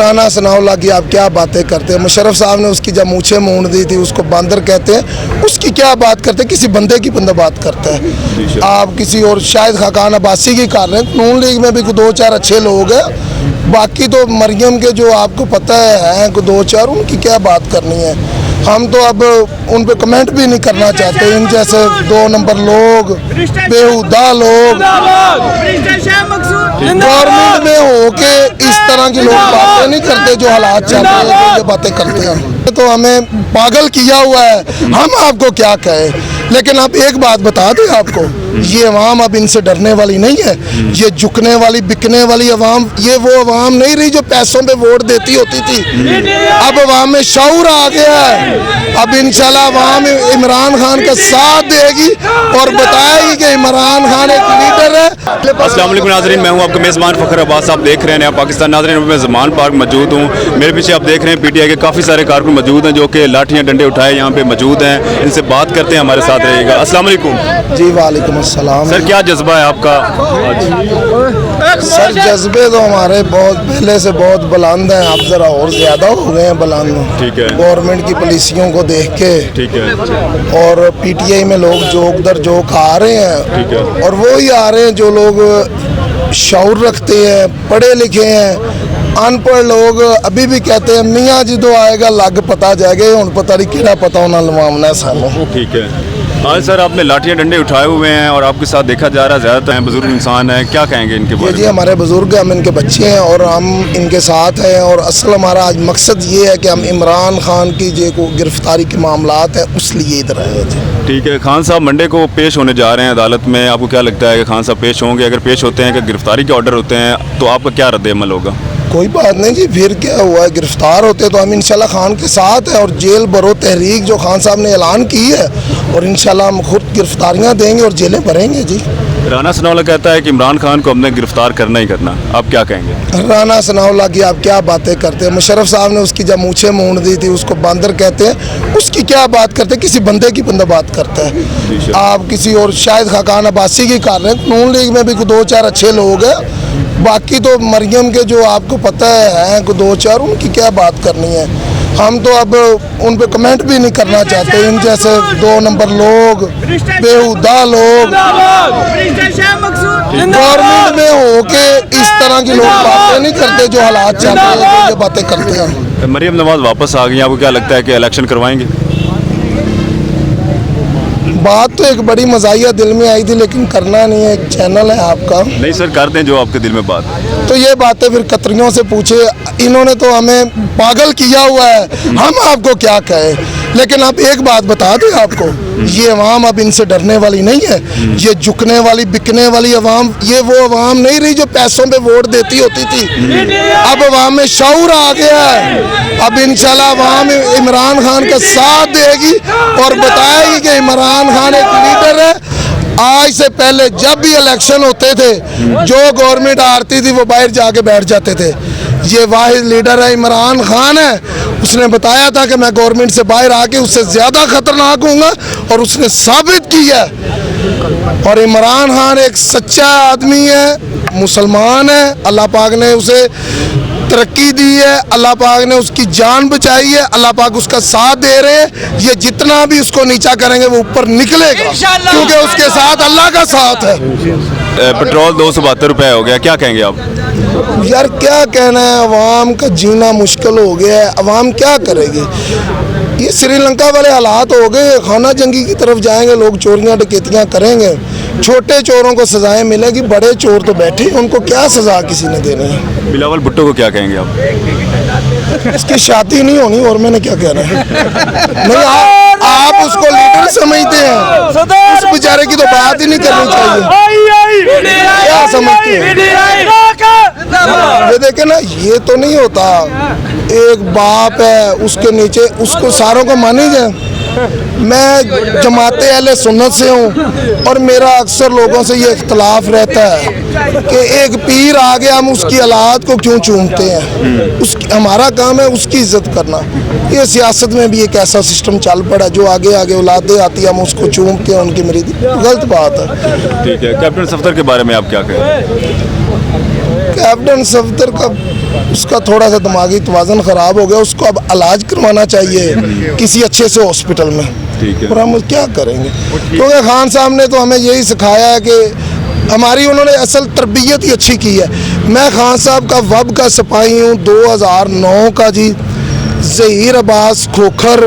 राना सनाउल्लाह की आप क्या बातें करते हैं। मुशर्रफ साहब ने उसकी जब मूछें मूंड दी थी, उसको बांदर कहते हैं, उसकी क्या बात करते हैं। किसी बंदे की बंदा बात करता है। आप किसी और शायद खाकान अब्बासी की कर रहे हैं। नून लीग में भी दो चार अच्छे लोग हैं, बाकी तो मरियम के जो आपको पता है दो चार, उनकी क्या बात करनी है। हम तो अब उन पे कमेंट भी नहीं करना चाहते। इन जैसे 2 नंबर लोग, बेहुदा लोग, गवर्नमेंट में हो के इस तरह की लोग बातें नहीं करते जो हालात चल रहे हैं, जो ये बातें करते हैं। तो हमें पागल किया हुआ है, हम आपको क्या कहें। लेकिन आप एक बात बता दें आपको, ये अवाम अब इनसे डरने वाली नहीं है। ये झुकने वाली बिकने वाली अवाम, ये वो अवाम नहीं रही जो पैसों पे वोट देती होती थी। अब अवाम में शऊर आ गया है। अब इंशाल्लाह अवाम इमरान खान का साथ देगी और बताएगी कि इमरान खान एक लीडर है। अस्सलाम वालेकुम नाज़रीन, मैं हूं आपका मेज़बान फ़खर अब्बास। आप देख रहे हैं नया पाकिस्तान। नाज़रीन, मैं ज़मान पार्क मौजूद हूं। मेरे पीछे आप देख रहे हैं पीटीआई के काफ़ी सारे कारकुन मौजूद हैं जो कि लाठियाँ डंडे उठाए यहाँ पे मौजूद हैं। इनसे बात करते हैं, हमारे साथ रहिएगा। अस्सलाम वालेकुम। जी वालेकुम अस्सलाम। सर, क्या जज्बा है आपका? सर जज्बे तो हमारे बहुत पहले से बहुत बुलंद हैं, अब ज़रा और ज़्यादा हो गए हैं बुलंद। ठीक है। गवर्नमेंट की पॉलिसियों को देख के। ठीक है। और पीटीआई में लोग जोक दर जोक आ रहे हैं। ठीक है। और वो ही आ रहे हैं जो लोग शऊर रखते हैं, पढ़े लिखे हैं। अनपढ़ लोग अभी भी कहते हैं मियाँ जो आएगा लग पता जाएगा, हुण पता नहीं किहड़ा पता उन्होंने लवामना सानू। ठीक है। आज सर आपने लाठियाँ डंडे उठाए हुए हैं और आपके साथ देखा जा रहा है ज़्यादातर हैं बुजुर्ग इंसान हैं, क्या कहेंगे इनके बारे में? जी हमारे बुजुर्ग, हम इनके बच्चे हैं और हम इनके साथ हैं। और असल हमारा आज मकसद ये है कि हम इमरान खान की जो को गिरफ्तारी के मामलात हैं उस लिए इधर आए थे। ठीक है। खान साहब मंडे को पेश होने जा रहे हैं अदालत में, आपको क्या लगता है कि खान साहब पेश होंगे? अगर पेश होते हैं कि गिरफ्तारी के ऑर्डर होते हैं तो आपका क्या रद्द अमल होगा? कोई बात नहीं जी, फिर क्या हुआ है, गिरफ्तार होते तो हम इंशाल्लाह खान के साथ हैं। और जेल बरो तहरीक जो खान साहब ने ऐलान की है, और इंशाल्लाह हम खुद गिरफ्तारियां देंगे और जेलें भरेंगे जी। राना सनाउल्लाह कहता है कि इमरान खान को हमने गिरफ्तार करना ही करना, आप क्या कहेंगे? राना सनाउल्लाह की आप क्या बातें करते हैं। मुशर्रफ साहब ने उसकी जब मूछें मूंड दी थी, उसको बांदर कहते हैं, उसकी क्या बात करते हैं। किसी बंदे की बंदा बात करता है। आप किसी और शायद खाकान अब्बासी की कर रहे हैं। नून लीग में भी दो चार अच्छे लोग हैं, बाकी तो मरियम के जो आपको पता है दो चार, उनकी क्या बात करनी है। हम तो अब उन पे कमेंट भी नहीं करना चाहते। इन जैसे 2 नंबर लोग, बेहुदा लोग, गवर्नमेंट में हो के इस तरह की लोग बातें नहीं करते जो हालात चल रहे हैं, जो ये बातें करते हैं। मरियम नवाज वापस आ गई, आपको क्या लगता है कि इलेक्शन करवाएंगे? बात तो एक बड़ी मज़ाहिया दिल में आई थी, लेकिन करना नहीं है, एक चैनल है आपका। नहीं सर, कर दें जो आपके दिल में बात है। तो ये बातें फिर कतरियों से पूछे। इन्होंने तो हमें पागल किया हुआ है, हम आपको क्या कहें। लेकिन आप एक बात बता दें आपको, ये अवाम अब इनसे डरने वाली नहीं है। ये झुकने वाली बिकने वाली अवाम, ये वो अवाम नहीं रही जो पैसों पे वोट देती होती थी। अब अवाम में शऊर आ गया है। अब इंशाल्लाह अवाम इमरान खान का साथ देगी और बताएगी कि इमरान खान एक लीडर है। आज से पहले जब भी इलेक्शन होते थे, जो गवर्नमेंट हारती थी वो बाहर जाके बैठ जाते थे। ये वाहिद लीडर है, इमरान खान है। उसने बताया था कि मैं गवर्नमेंट से बाहर आके उससे ज़्यादा खतरनाक हूँगा, और उसने साबित किया। और इमरान खान एक सच्चा आदमी है, मुसलमान है। अल्लाह पाक ने उसे तरक्की दी है, अल्लाह पाक ने उसकी जान बचाई है, अल्लाह पाक उसका साथ दे रहे हैं। ये जितना भी उसको नीचा करेंगे वो ऊपर निकलेगा, क्योंकि उसके साथ अल्लाह का साथ है। पेट्रोल 272 रुपये हो गया, क्या कहेंगे आप? यार क्या कहना है, अवाम का जीना मुश्किल हो गया है। अवाम क्या करेगी? ये श्रीलंका वाले हालात हो गए, खाना जंगी की तरफ जाएंगे लोग, चोरियां डकैतियां करेंगे। छोटे चोरों को सजाएं मिलेगी, बड़े चोर तो बैठे, उनको क्या सजा किसी ने देनी है। बिलावल भुट्टो को क्या कहेंगे आप? इसकी शादी नहीं होनी और मैंने क्या कहना है। नहीं, आप उसको लीडर समझते हैं, उस बेचारे की तो बात ही नहीं करनी चाहिए। क्या समझते हैं? ये देखे ना, ये तो नहीं होता। एक बाप है, उसके नीचे उसको सारों को मानी जाए। मैं जमाते अहले सुन्नत से हूँ और मेरा अक्सर लोगों से ये इख्तलाफ रहता है कि एक पीर आ गया, हम उसकी औलाद को क्यों चूमते हैं। उसकी हमारा काम है उसकी इज्जत करना। ये सियासत में भी एक ऐसा सिस्टम चल पड़ा, जो आगे आगे औलादें आती हैं हम उसको चूमते हैं, उनकी मरीदी। गलत बात है। ठीक है। कैप्टन सफदर के बारे में आप क्या कहें? कैप्टन सफदर का اس کا تھوڑا سا دماغی توازن خراب ہو گیا, اس کو اب علاج کروانا چاہیے کسی اچھے سے ہاسپٹل میں. ٹھیک ہے. اور ہم کیا کریں گے, کیونکہ خان صاحب نے تو ہمیں یہی سکھایا ہے کہ ہماری انہوں نے اصل تربیت ہی اچھی کی ہے. میں خان صاحب کا وب کا سپاہی ہوں 2009 کا جی. ظہیر عباس کھوکھر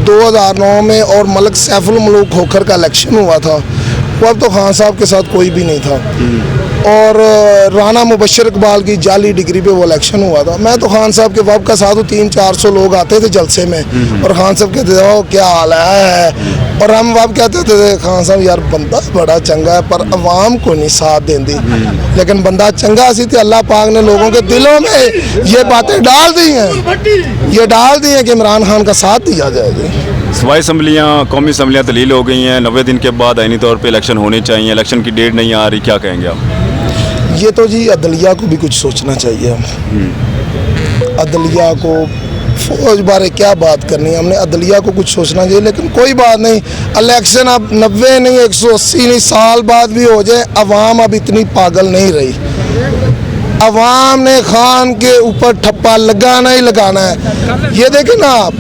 2009 میں اور ملک سیف الملوک کھوکھر کا الیکشن ہوا تھا, وہ اب تو خان صاحب کے ساتھ کوئی بھی نہیں تھا. اور رانا مبشر اقبال کی جعلی ڈگری پہ وہ الیکشن ہوا تھا. میں تو خان صاحب کے وب کا ساتھ 300-400 لوگ آتے تھے جلسے میں, اور خان صاحب کہتے تھے او کیا حال ہے, اور ہم وب کہتے تھے خان صاحب یار بندہ بڑا چنگا ہے پر عوام کو نہیں ساتھ دیں دی. لیکن بندہ چنگا سی تھی, اللہ پاک نے لوگوں کے دلوں میں یہ باتیں ڈال دی ہیں کہ عمران خان کا ساتھ دیا جائے گا. صوبائی اسمبلیاں, قومی اسمبلیاں تعلیل ہو گئی ہیں, 90 دن کے بعد آئینی طور پہ الیکشن ہونے چاہیے, الیکشن کی ڈیٹ نہیں آ رہی, کیا کہیں گے آپ؟ یہ تو جی عدلیہ کو بھی کچھ سوچنا چاہیے. عدلیہ کو فوج بارے کیا بات کرنی ہے, ہم نے عدلیہ کو کچھ سوچنا چاہیے. لیکن کوئی بات نہیں, الیکشن اب 90 نہیں 180 نہیں سال بعد بھی ہو جائے, عوام اب اتنی پاگل نہیں رہی. عوام نے خان کے اوپر ٹھپا لگانا ہی لگانا ہے. یہ دیکھیں نا آپ,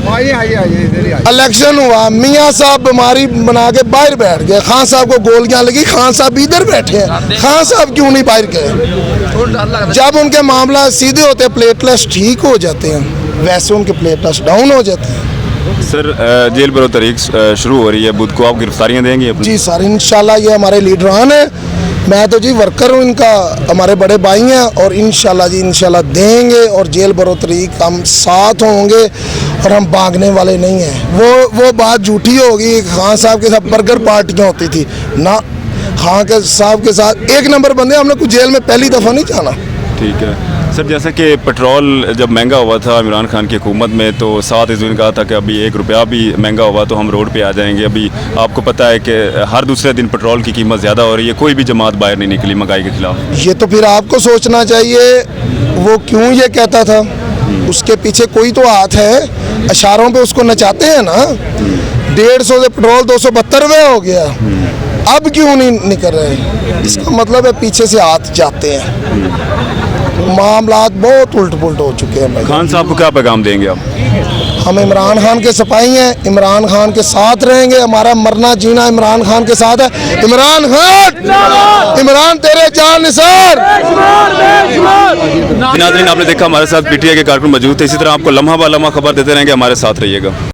الیکشن ہوا, میاں صاحب بیماری بنا کے باہر بیٹھ گئے, خان صاحب کو گولیاں لگی, خان صاحب ادھر بیٹھے ہیں, خان صاحب کیوں نہیں باہر گئے؟ جب ان کے معاملہ سیدھے ہوتے پلیٹلیٹس ٹھیک ہو جاتے ہیں, ویسے ان کے پلیٹلیٹس ڈاؤن ہو جاتے ہیں. سر جیل برو تحریک شروع ہو رہی ہے, بدھ کو آپ گرفتاریاں دیں گے؟ جی سر انشاءاللہ, یہ ہمارے لیڈران ہیں, میں تو جی ورکر ہوں ان کا, ہمارے بڑے بھائی ہیں, اور انشاءاللہ جی انشاءاللہ دیں گے. اور جیل برو تحریک ہم ساتھ ہوں گے, اور ہم بھاگنے والے نہیں ہیں. وہ بات جھوٹی ہوگی, خان صاحب کے ساتھ برگر پارٹیاں ہوتی تھی نا, خان کے صاحب کے ساتھ ایک نمبر بندے, ہم نے کچھ جیل میں پہلی دفعہ نہیں جانا. ٹھیک ہے سر. جیسا کہ پیٹرول جب مہنگا ہوا تھا عمران خان کی حکومت میں, تو 7 اس دن کہا تھا کہ ابھی 1 روپیہ بھی مہنگا ہوا تو ہم روڈ پہ آ جائیں گے. ابھی آپ کو پتہ ہے کہ ہر دوسرے دن پیٹرول کی قیمت زیادہ ہو رہی ہے, کوئی بھی جماعت باہر نہیں نکلی مہنگائی کے خلاف. یہ تو پھر آپ کو سوچنا چاہیے وہ کیوں یہ کہتا تھا, اس کے پیچھے کوئی تو ہاتھ ہے. اشاروں پہ اس کو نچاتے ہیں نا. 150 سے پیٹرول 272 روپے ہو گیا, اب کیوں نہیں نکل رہے؟ اس کا مطلب ہے پیچھے سے ہاتھ جاتے ہیں. معاملات بہت الٹ پلٹ ہو چکے ہیں. خان صاحب کو کیا پیغام دیں گے آپ؟ ہم عمران خان کے سپاہی ہیں, عمران خان کے ساتھ رہیں گے, ہمارا مرنا جینا عمران خان کے ساتھ ہے. عمران خان, عمران تیرے جان نثار. ناظرین آپ نے دیکھا ہمارے ساتھ پی ٹی آئی کے کارکن موجود تھے, اسی طرح آپ کو لمحہ بہ لمحہ خبر دیتے رہیں گے, ہمارے ساتھ رہیے گا.